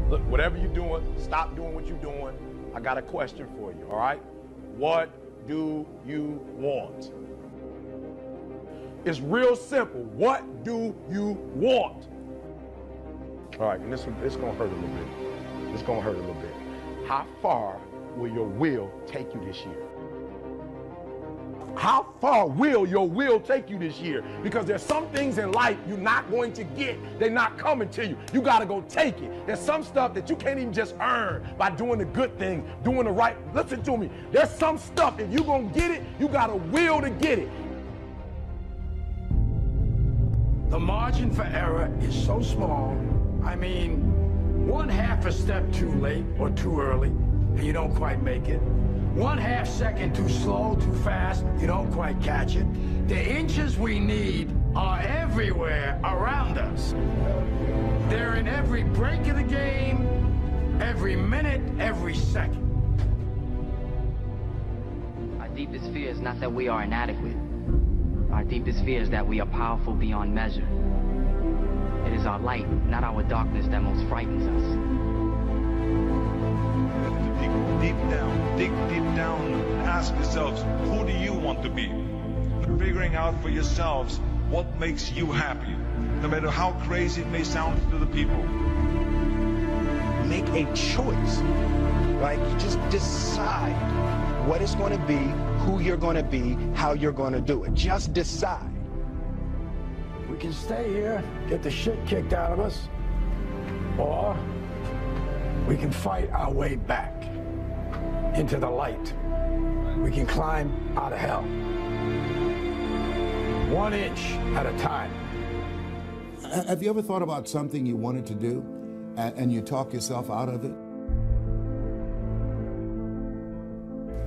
Look, whatever you're doing, stop doing what you're doing. I got a question for you, all right? What do you want? It's real simple. What do you want? All right, and this gonna hurt a little bit. It's gonna hurt a little bit. How far will your will take you this year? How far will your will take you this year? Because there's some things in life you're not going to get. They're not coming to you. You got to go take it. There's some stuff that you can't even just earn by doing the good thing, doing the right. Listen to me. There's some stuff, if you're going to get it, you got a will to get it. The margin for error is so small. I mean, 1/2 a step too late or too early, and you don't quite make it. 1/2 second too slow, too fast, you don't quite catch it. The inches we need are everywhere around us. They're in every break of the game, every minute, every second. Our deepest fear is not that we are inadequate. Our deepest fear is that we are powerful beyond measure. It is our light, not our darkness, that most frightens us. Dig deep down, ask yourselves, who do you want to be? Figuring out for yourselves what makes you happy, no matter how crazy it may sound to the people. Make a choice, right? You just decide what it's going to be, who you're going to be, how you're going to do it. Just decide. We can stay here, get the shit kicked out of us, or we can fight our way back into the light. We can climb out of hell. 1 inch at a time. Have you ever thought about something you wanted to do and you talk yourself out of it?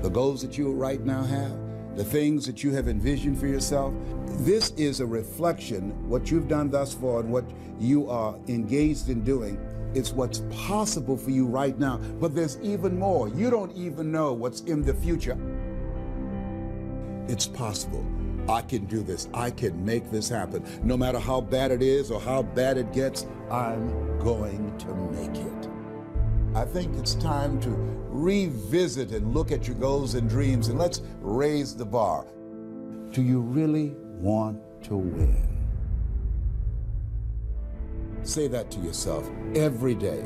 The goals that you right now have, the things that you have envisioned for yourself, this is a reflection, what you've done thus far and what you are engaged in doing. It's what's possible for you right now, but there's even more. You don't even know what's in the future. It's possible. I can do this. I can make this happen. No matter how bad it is or how bad it gets, I'm going to make it. I think it's time to revisit and look at your goals and dreams, and let's raise the bar. Do you really want to win? Say that to yourself every day.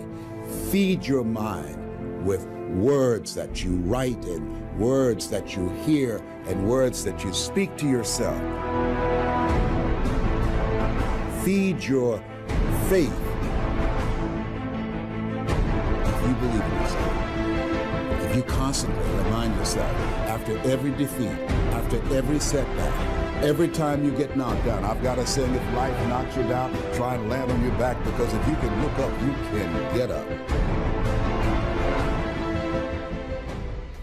Feed your mind with words that you write and words that you hear and words that you speak to yourself. Feed your faith. If you believe in yourself, if you constantly remind yourself after every defeat, after every setback, every time you get knocked down, I've got to say, if life knocks you down, try and land on your back, because if you can look up, you can get up.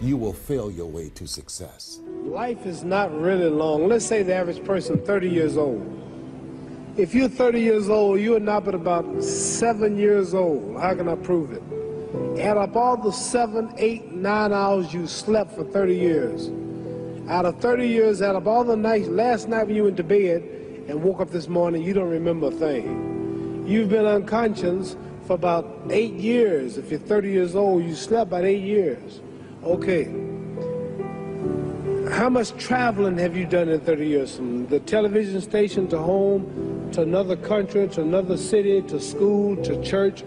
You will fail your way to success. Life is not really long. Let's say the average person 30 years old. If you're 30 years old, you are not but about 7 years old. How can I prove it? Add up all the 7, 8, 9 hours you slept for 30 years. Out of 30 years, out of all the nights, last night when you went to bed and woke up this morning, you don't remember a thing. You've been unconscious for about 8 years. If you're 30 years old, you slept about 8 years. Okay. How much traveling have you done in 30 years? From the television station to home, to another country, to another city, to school, to church.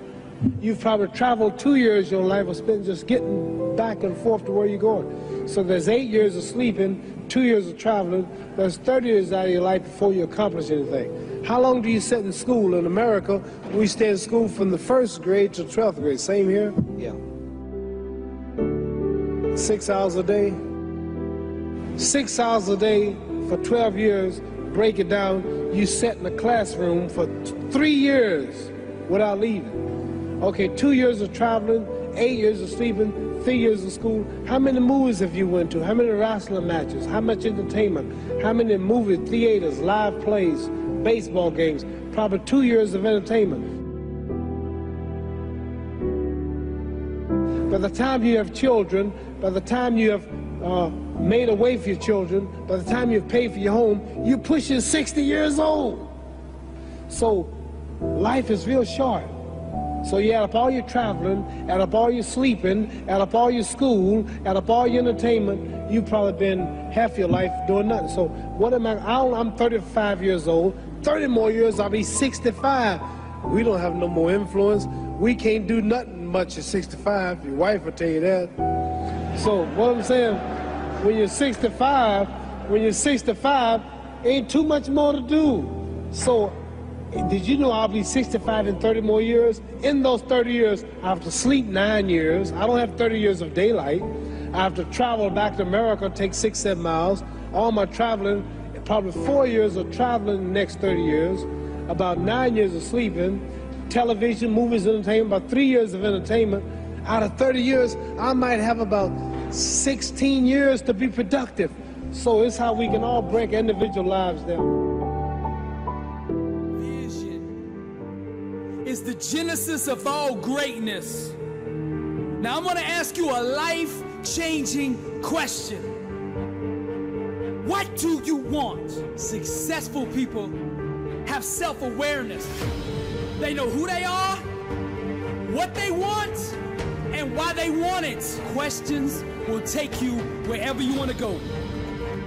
You've probably traveled 2 years your life was spent just getting back and forth to where you're going. So there's 8 years of sleeping, 2 years of traveling. There's 30 years out of your life before you accomplish anything. How long do you sit in school? In America, we stay in school from the 1st grade to 12th grade. Same here? Yeah. 6 hours a day. 6 hours a day for 12 years. Break it down. You sat in the classroom for 3 years without leaving. Okay, 2 years of traveling, 8 years of sleeping, 3 years of school. How many movies have you went to? How many wrestling matches? How much entertainment? How many movie theaters, live plays, baseball games? Probably 2 years of entertainment. By the time you have children, by the time you have made a way for your children, by the time you've paid for your home, you're pushing 60 years old. So life is real short. So you add up all your traveling, add up all your sleeping, add up all your school, add up all your entertainment, you've probably been half your life doing nothing. So what am I'm 35 years old. 30 more years, I'll be 65. We don't have no more influence. We can't do nothing much at 65. Your wife will tell you that. So what I'm saying, when you're 65, ain't too much more to do. So did you know I'll be 65 in 30 more years? In those 30 years, I have to sleep 9 years. I don't have 30 years of daylight. I have to travel back to America, take 6-7 miles. All my traveling, probably 4 years of traveling in the next 30 years, about 9 years of sleeping, television, movies, entertainment, about 3 years of entertainment. Out of 30 years, I might have about 16 years to be productive. So it's how we can all break individual lives down. Vision is the genesis of all greatness. Now I'm going to ask you a life-changing question. What do you want? Successful people have self-awareness. They know who they are, what they want, and why they want it. Questions will take you wherever you want to go.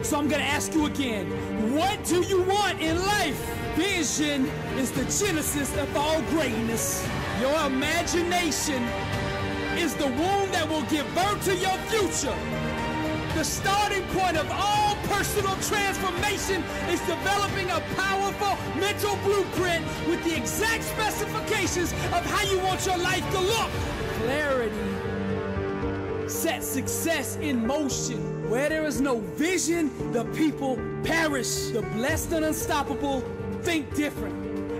So I'm going to ask you again, what do you want in life? Vision is the genesis of all greatness. Your imagination is the womb that will give birth to your future. The starting point of all personal transformation is developing a powerful mental blueprint with the exact specifications of how you want your life to look. Clarity sets success in motion. Where there is no vision, the people perish. The blessed and unstoppable think different.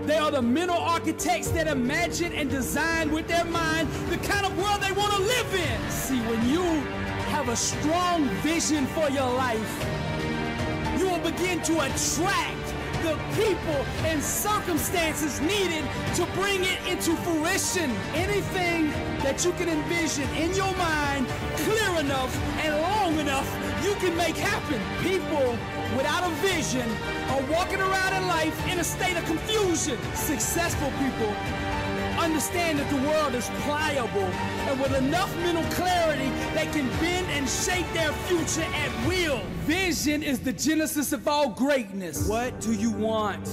They are the mental architects that imagine and design with their mind the kind of world they want to live in. See, when you have a strong vision for your life, you will begin to attract the people and circumstances needed to bring it into fruition. Anything that you can envision in your mind clear enough and long enough, you can make happen. People without a vision are walking around in life in a state of confusion. Successful people understand that the world is pliable, and with enough mental clarity, they can bend and shape their future at will. Vision is the genesis of all greatness. What do you want?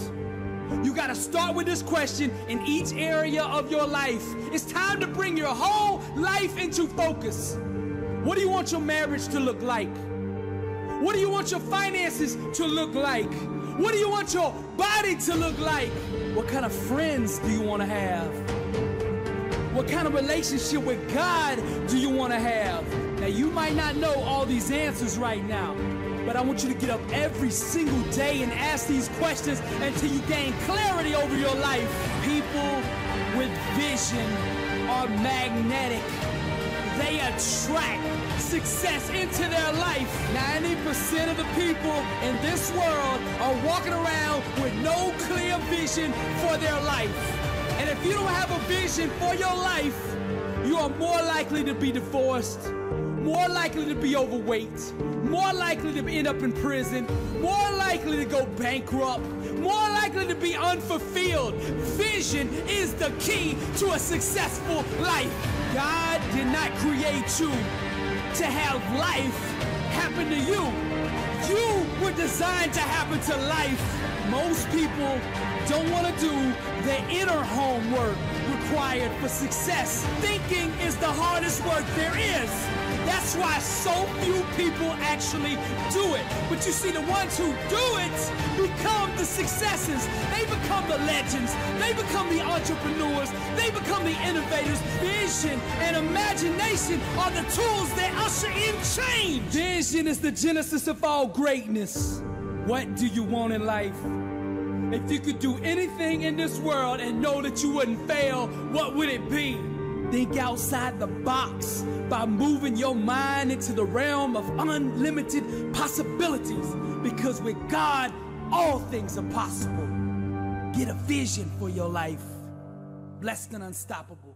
You got to start with this question in each area of your life. It's time to bring your whole life into focus. What do you want your marriage to look like? What do you want your finances to look like? What do you want your body to look like? What kind of friends do you want to have? What kind of relationship with God do you want to have? Now, you might not know all these answers right now, but I want you to get up every single day and ask these questions until you gain clarity over your life. People with vision are magnetic. They attract success into their life. 90% of the people in this world are walking around with no clear vision for their life. And if you don't have a vision for your life, you are more likely to be divorced, more likely to be overweight, more likely to end up in prison, more likely to go bankrupt, more likely to be unfulfilled. Vision is the key to a successful life. God did not create you to have life happen to you. You were designed to happen to life. Most people don't want to do the inner homework required for success. Thinking is the hardest work there is. That's why so few people actually do it. But you see, the ones who do it become the successes. They become the legends. They become the entrepreneurs. They become the innovators. Vision and imagination are the tools that usher in change. Vision is the genesis of all greatness. What do you want in life? If you could do anything in this world and know that you wouldn't fail, what would it be? Think outside the box by moving your mind into the realm of unlimited possibilities. Because with God, all things are possible. Get a vision for your life. Blessed and unstoppable.